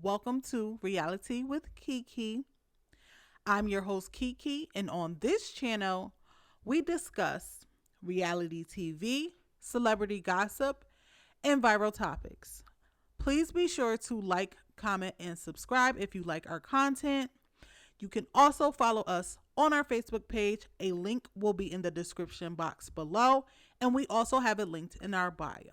Welcome to Reality with Kiki. I'm your host, Kiki, and on this channel, we discuss reality TV, celebrity gossip, and viral topics. Please be sure to like, comment, and subscribe if you like our content. You can also follow us on our Facebook page. A link will be in the description box below, and we also have it linked in our bio.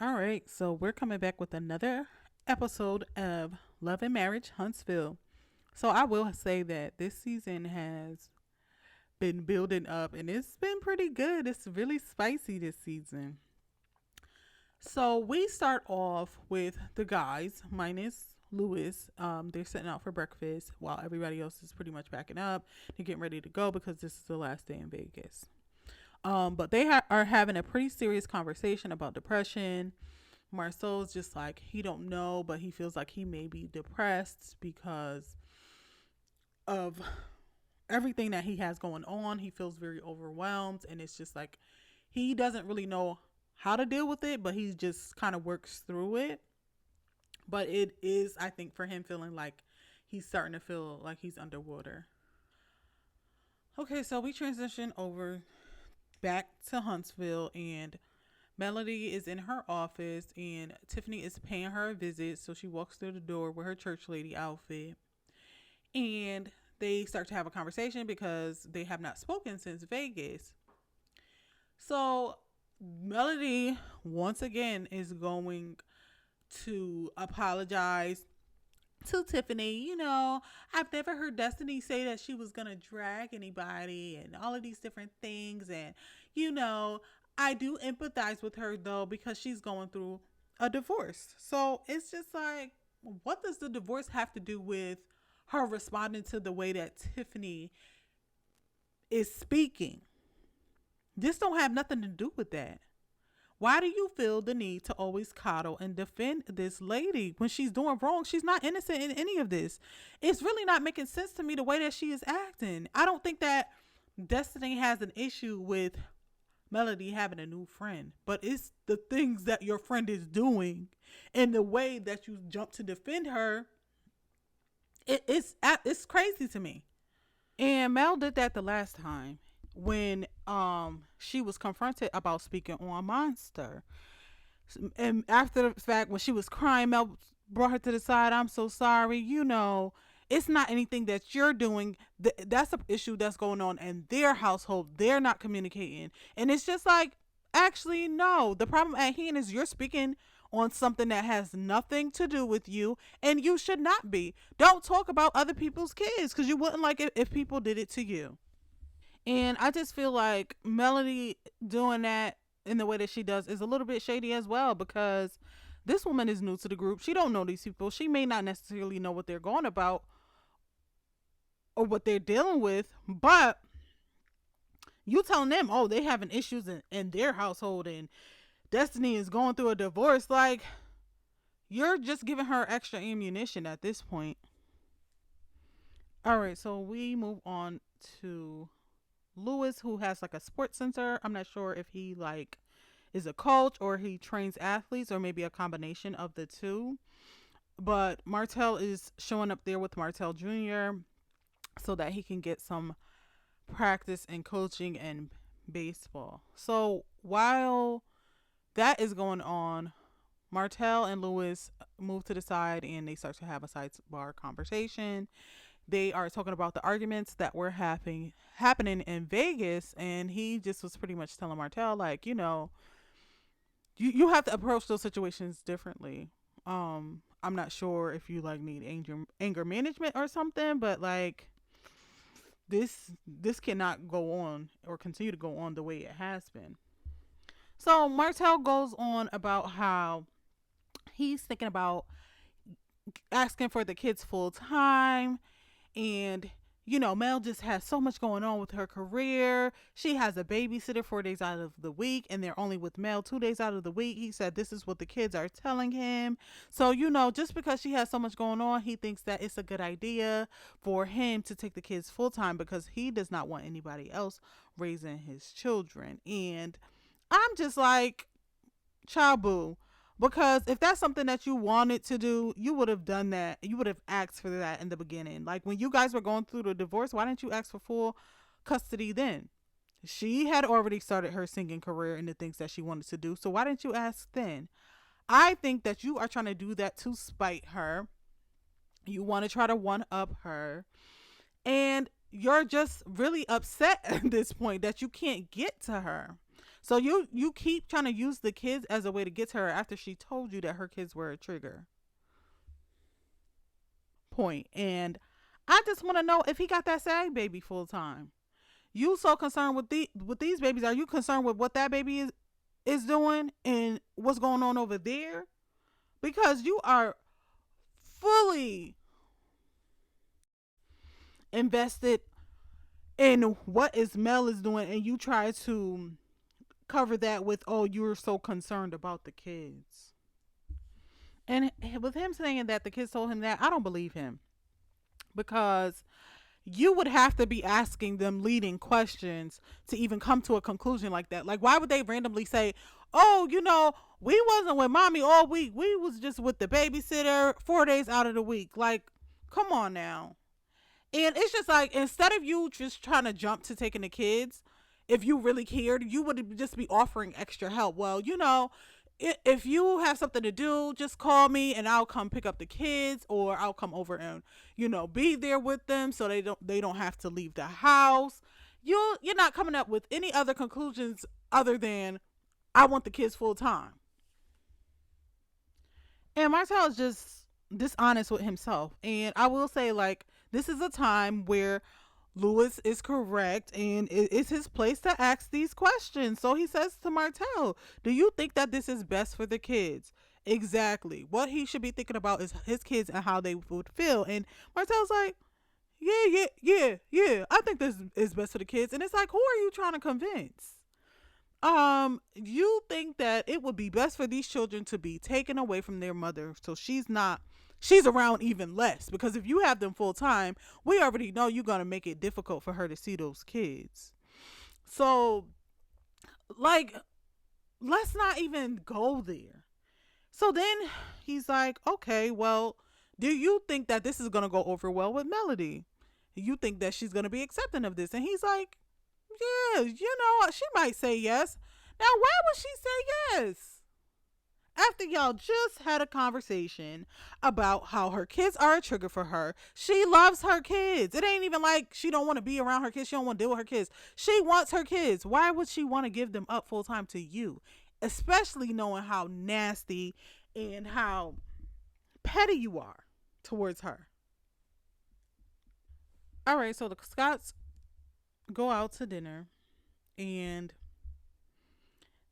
All right, so we're coming back with another episode of Love and Marriage Huntsville. So I will say that this season has been building up and it's been pretty good. It's really spicy this season. So we start off with the guys, minus Lewis. They're sitting out for breakfast while everybody else is pretty much backing up. They're getting ready to go because this is the last day in Vegas. But they are having a pretty serious conversation about depression. Marcel's just like he don't know, but he feels like he may be depressed because of everything that he has going on. He feels very overwhelmed, and it's just like he doesn't really know how to deal with it, but he just kind of works through it. But it is, I think, for him feeling like he's starting to feel like he's underwater. Okay, so we transition over back to Huntsville, and Melody is in her office and Tiffany is paying her a visit. So she walks through the door with her church lady outfit, and they start to have a conversation because they have not spoken since Vegas. So Melody once again is going to apologize to Tiffany. I've never heard Destiny say that she was going to drag anybody and all of these different things. And, I do empathize with her though, because she's going through a divorce. So it's just like, what does the divorce have to do with her responding to the way that Tiffany is speaking? This don't have nothing to do with that. Why do you feel the need to always coddle and defend this lady when she's doing wrong? She's not innocent in any of this. It's really not making sense to me the way that she is acting. I don't think that Destiny has an issue with Melody having a new friend, but it's the things that your friend is doing and the way that you jump to defend her. It's crazy to me. And Mel did that the last time when she was confronted about speaking on Monster. And after the fact, when she was crying, Mel brought her to the side. I'm so sorry. It's not anything that you're doing. That's an issue that's going on in their household. They're not communicating. And it's just like, actually, no. The problem at hand is you're speaking on something that has nothing to do with you, and you should not be. Don't talk about other people's kids because you wouldn't like it if people did it to you. And I just feel like Melody doing that in the way that she does is a little bit shady as well, because this woman is new to the group. She don't know these people. She may not necessarily know what they're going about or what they're dealing with, but you telling them, oh, they having issues in their household and Destiny is going through a divorce. Like, you're just giving her extra ammunition at this point. All right, so we move on to Lewis, who has like a sports center. I'm not sure if he like is a coach or he trains athletes or maybe a combination of the two. But Martell is showing up there with Martell Jr. so that he can get some practice and coaching and baseball. So while that is going on, Martell and Lewis move to the side and they start to have a sidebar conversation. They are talking about the arguments that were happening in Vegas, and he just was pretty much telling Martell, like, you have to approach those situations differently. I'm not sure if you like need anger management or something, but like this cannot go on or continue to go on the way it has been. So Martell goes on about how he's thinking about asking for the kids full time, and Mel just has so much going on with her career. She has a babysitter 4 days out of the week, and they're only with Mel 2 days out of the week. He said this is what the kids are telling him. So, just because she has so much going on, he thinks that it's a good idea for him to take the kids full time because he does not want anybody else raising his children. And I'm just like, child boo. Because if that's something that you wanted to do, you would have done that. You would have asked for that in the beginning. Like when you guys were going through the divorce, why didn't you ask for full custody then? She had already started her singing career and the things that she wanted to do. So why didn't you ask then? I think that you are trying to do that to spite her. You want to try to one up her. And you're just really upset at this point that you can't get to her. So you keep trying to use the kids as a way to get to her after she told you that her kids were a trigger point. And I just want to know if he got that SAG baby full time. You so concerned with these babies? Are you concerned with what that baby is doing and what's going on over there? Because you are fully invested in what is Mel is doing, and you try to cover that with, oh, you're so concerned about the kids. And with him saying that the kids told him that, I don't believe him, because you would have to be asking them leading questions to even come to a conclusion like that. Like, why would they randomly say, oh, we wasn't with mommy all week. We was just with the babysitter 4 days out of the week. Like, come on now. And it's just like, instead of you just trying to jump to taking the kids, if you really cared, you would just be offering extra help. Well, if you have something to do, just call me and I'll come pick up the kids, or I'll come over and be there with them so they don't have to leave the house. You're not coming up with any other conclusions other than I want the kids full time. And Marcel is just dishonest with himself. And I will say, like, this is a time where Lewis is correct and it's his place to ask these questions. So he says to Martell, do you think that this is best for the kids? Exactly. What he should be thinking about is his kids and how they would feel. And Martell's like, yeah, yeah, yeah, yeah. I think this is best for the kids. And it's like, who are you trying to convince? You think that it would be best for these children to be taken away from their mother so she's around even less, because if you have them full time, we already know you're going to make it difficult for her to see those kids. So, like, let's not even go there. So then he's like, okay, well, do you think that this is going to go over well with Melody? You think that she's going to be accepting of this? And he's like, yeah, she might say yes. Now, why would she say yes? After y'all just had a conversation about how her kids are a trigger for her. She loves her kids. It ain't even like she don't want to be around her kids. She don't want to deal with her kids. She wants her kids. Why would she want to give them up full time to you? Especially knowing how nasty and how petty you are towards her. All right, so the Scotts go out to dinner, and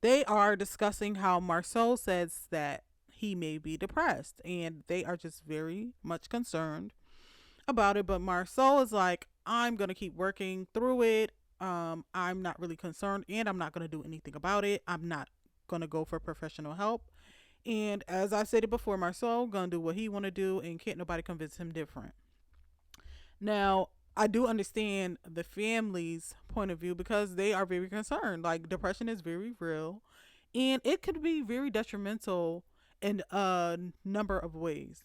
they are discussing how Marceau says that he may be depressed, and they are just very much concerned about it. But Marceau is like, I'm going to keep working through it. I'm not really concerned, and I'm not going to do anything about it. I'm not going to go for professional help. And as I said it before, Marceau going to do what he want to do, and can't nobody convince him different. Now, I do understand the family's point of view because they are very concerned. Like, depression is very real, and it could be very detrimental in a number of ways.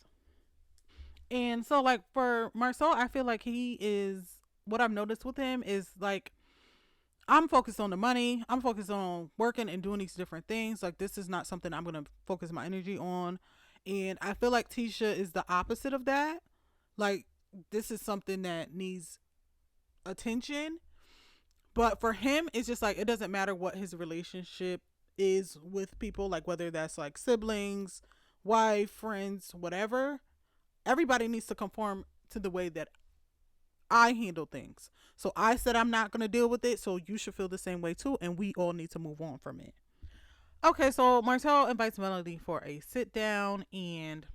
And so, like, for Marceau, I feel like he is, what I've noticed with him is like, I'm focused on the money. I'm focused on working and doing these different things. Like, this is not something I'm going to focus my energy on. And I feel like Tisha is the opposite of that. Like, this is something that needs attention. But for him, it's just like, it doesn't matter what his relationship is with people, like whether that's like siblings, wife, friends, whatever. Everybody needs to conform to the way that I handle things. So I said I'm not going to deal with it, so you should feel the same way too, and we all need to move on from it. Okay, so Martell invites Melody for a sit down, and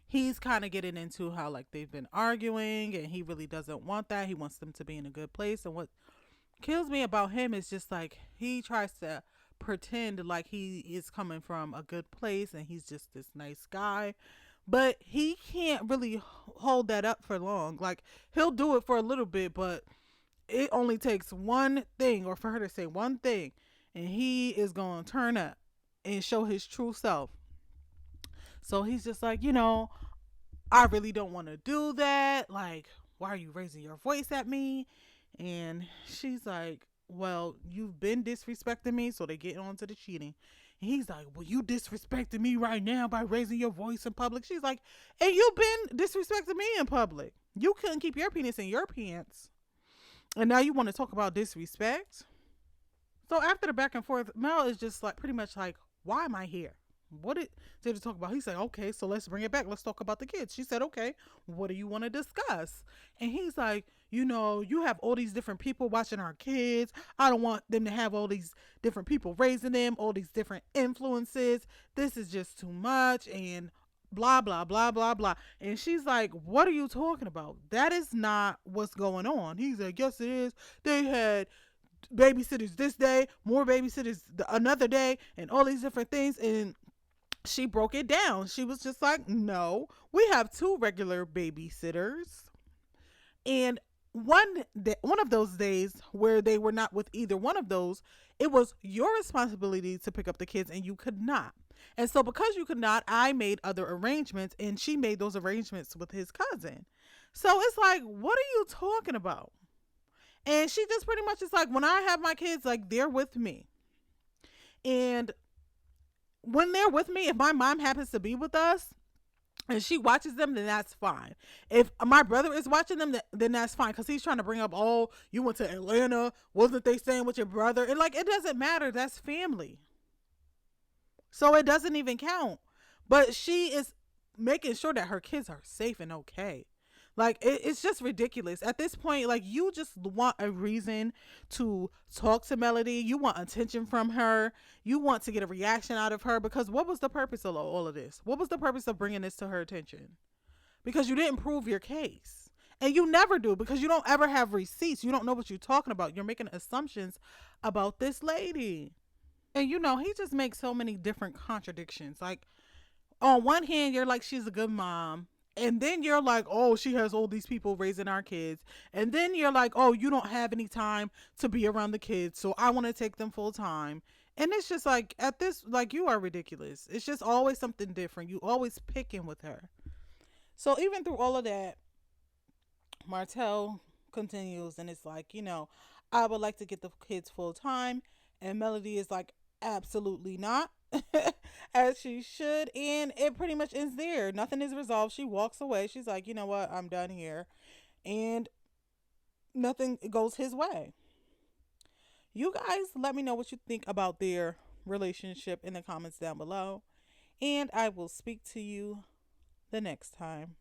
he's kind of getting into how like they've been arguing, and he really doesn't want that. He wants them to be in a good place. And what kills me about him is just like he tries to pretend like he is coming from a good place and he's just this nice guy, but he can't really hold that up for long. Like he'll do it for a little bit, but it only takes one thing or for her to say one thing and he is going to turn up and show his true self. So he's just like, I really don't want to do that. Like, why are you raising your voice at me? And she's like, well, you've been disrespecting me. So they get on to the cheating. And he's like, well, you disrespecting me right now by raising your voice in public. She's like, and you've been disrespecting me in public. You couldn't keep your penis in your pants. And now you want to talk about disrespect? So after the back and forth, Mel is just like pretty much like, why am I here? What did it talk about? He said, okay, so let's bring it back. Let's talk about the kids. She said, okay, what do you want to discuss? And he's like, you have all these different people watching our kids. I don't want them to have all these different people raising them, all these different influences. This is just too much. And blah, blah, blah, blah, blah. And she's like, what are you talking about? That is not what's going on. He's like, yes, it is. They had babysitters this day, more babysitters another day, and all these different things. And she broke it down. She was just like, no, we have two regular babysitters. And one of those days where they were not with either one of those, it was your responsibility to pick up the kids and you could not. And so because you could not, I made other arrangements and she made those arrangements with his cousin. So it's like, what are you talking about? And she just pretty much is like, when I have my kids, like they're with me. And when they're with me, if my mom happens to be with us and she watches them, then that's fine. If my brother is watching them, then that's fine. Because he's trying to bring up, oh, you went to Atlanta. Wasn't they staying with your brother? And like, it doesn't matter. That's family. So it doesn't even count. But she is making sure that her kids are safe and okay. Like it's just ridiculous at this point. Like you just want a reason to talk to Melody. You want attention from her. You want to get a reaction out of her because what was the purpose of all of this? What was the purpose of bringing this to her attention? Because you didn't prove your case, and you never do because you don't ever have receipts. You don't know what you're talking about. You're making assumptions about this lady, and he just makes so many different contradictions. Like on one hand, you're like she's a good mom. And then you're like, oh, she has all these people raising our kids. And then you're like, oh, you don't have any time to be around the kids. So I want to take them full time. And it's just like, at this, like, you are ridiculous. It's just always something different. You always picking with her. So even through all of that, Martell continues and it's like, I would like to get the kids full time. And Melody is like, absolutely not. As she should. And it pretty much ends there. Nothing is resolved. She walks away. She's like, you know what? I'm done here. And nothing goes his way. You guys let me know what you think about their relationship in the comments down below. And I will speak to you the next time.